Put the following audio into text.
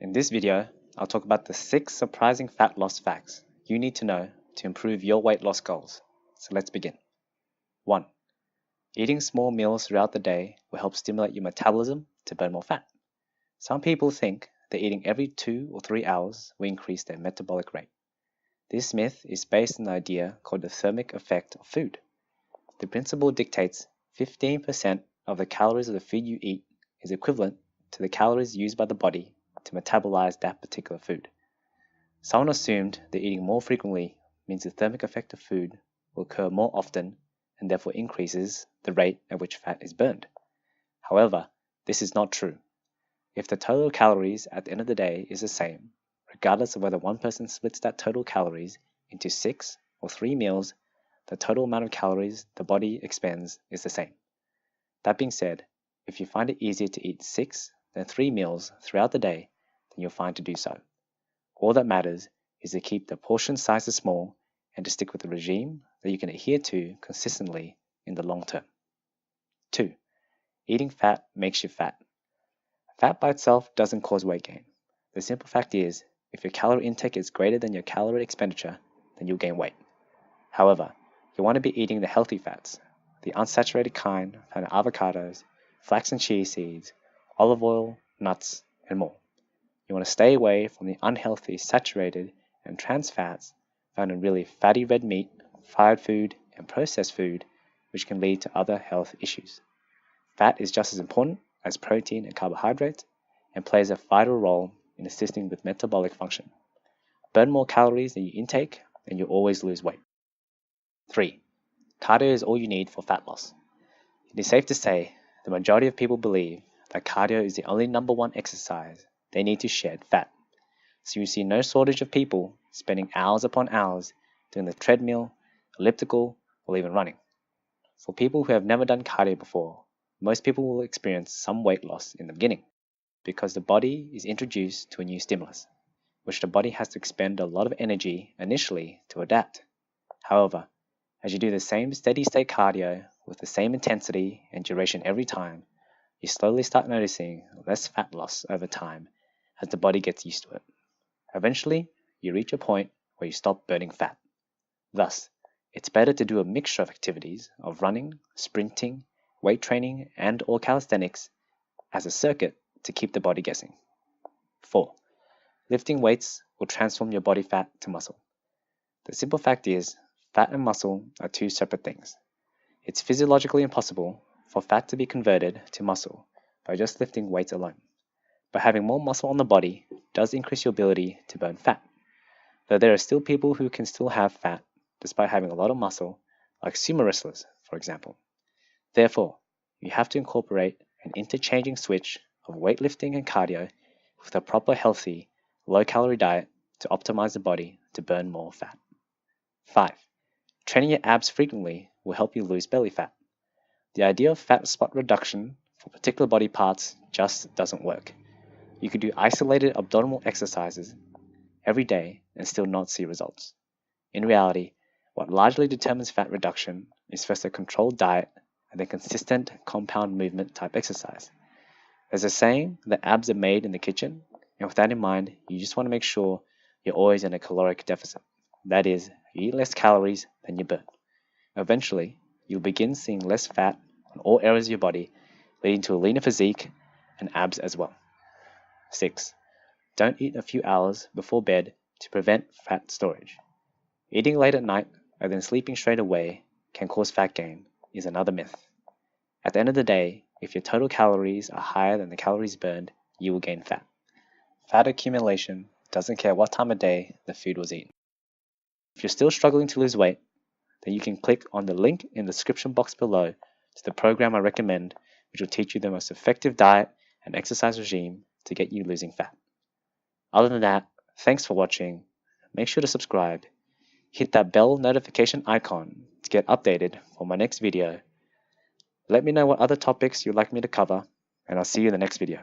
In this video, I'll talk about the 6 surprising fat loss facts you need to know to improve your weight loss goals. So let's begin. 1. Eating small meals throughout the day will help stimulate your metabolism to burn more fat. Some people think that eating every 2 or 3 hours will increase their metabolic rate. This myth is based on the idea called the thermic effect of food. The principle dictates 15% of the calories of the food you eat is equivalent to the calories used by the body to metabolize that particular food. Someone assumed that eating more frequently means the thermic effect of food will occur more often and therefore increases the rate at which fat is burned. However, this is not true. If the total calories at the end of the day is the same, regardless of whether one person splits that total calories into 6 or 3 meals, the total amount of calories the body expends is the same. That being said, if you find it easier to eat 6 than 3 meals throughout the day, then you're fine to do so. All that matters is to keep the portion sizes small and to stick with a regime that you can adhere to consistently in the long term. 2. Eating fat makes you fat. Fat by itself doesn't cause weight gain. The simple fact is, if your calorie intake is greater than your calorie expenditure, then you'll gain weight. However, you want to be eating the healthy fats, the unsaturated kind found in avocados, flax and chia seeds, olive oil, nuts, and more. You want to stay away from the unhealthy saturated and trans fats found in really fatty red meat, fried food, and processed food, which can lead to other health issues. Fat is just as important as protein and carbohydrates and plays a vital role in assisting with metabolic function. Burn more calories than you intake and you'll always lose weight. 3. Cardio is all you need for fat loss. It is safe to say the majority of people believe that cardio is the only number one exercise they need to shed fat. So you see no shortage of people spending hours upon hours doing the treadmill, elliptical, or even running. For people who have never done cardio before, most people will experience some weight loss in the beginning because the body is introduced to a new stimulus, which the body has to expend a lot of energy initially to adapt. However, as you do the same steady state cardio with the same intensity and duration every time, you slowly start noticing less fat loss over time as the body gets used to it. Eventually, you reach a point where you stop burning fat. Thus, it's better to do a mixture of activities of running, sprinting, weight training, and/or calisthenics as a circuit to keep the body guessing. 4. Lifting weights will transform your body fat to muscle. The simple fact is, fat and muscle are 2 separate things. It's physiologically impossible for fat to be converted to muscle by just lifting weights alone. But having more muscle on the body does increase your ability to burn fat. Though there are still people who can still have fat despite having a lot of muscle, like sumo wrestlers, for example. Therefore, you have to incorporate an interchanging switch of weightlifting and cardio with a proper healthy, low-calorie diet to optimize the body to burn more fat. 5. Training your abs frequently will help you lose belly fat. The idea of fat spot reduction for particular body parts just doesn't work. You could do isolated abdominal exercises every day and still not see results. In reality, what largely determines fat reduction is first a controlled diet and then consistent compound movement type exercise. There's a saying that abs are made in the kitchen, and with that in mind, you just want to make sure you're always in a caloric deficit. That is, you eat less calories than you burn. Eventually, you'll begin seeing less fat on all areas of your body, leading to a leaner physique and abs as well. 6. Don't eat a few hours before bed to prevent fat storage. Eating late at night and then sleeping straight away can cause fat gain is another myth. At the end of the day, if your total calories are higher than the calories burned, you will gain fat. Fat accumulation doesn't care what time of day the food was eaten. If you're still struggling to lose weight, then you can click on the link in the description box below to the program I recommend, which will teach you the most effective diet and exercise regime to get you losing fat. Other than that, thanks for watching. Make sure to subscribe. Hit that bell notification icon to get updated for my next video. Let me know what other topics you'd like me to cover, and I'll see you in the next video.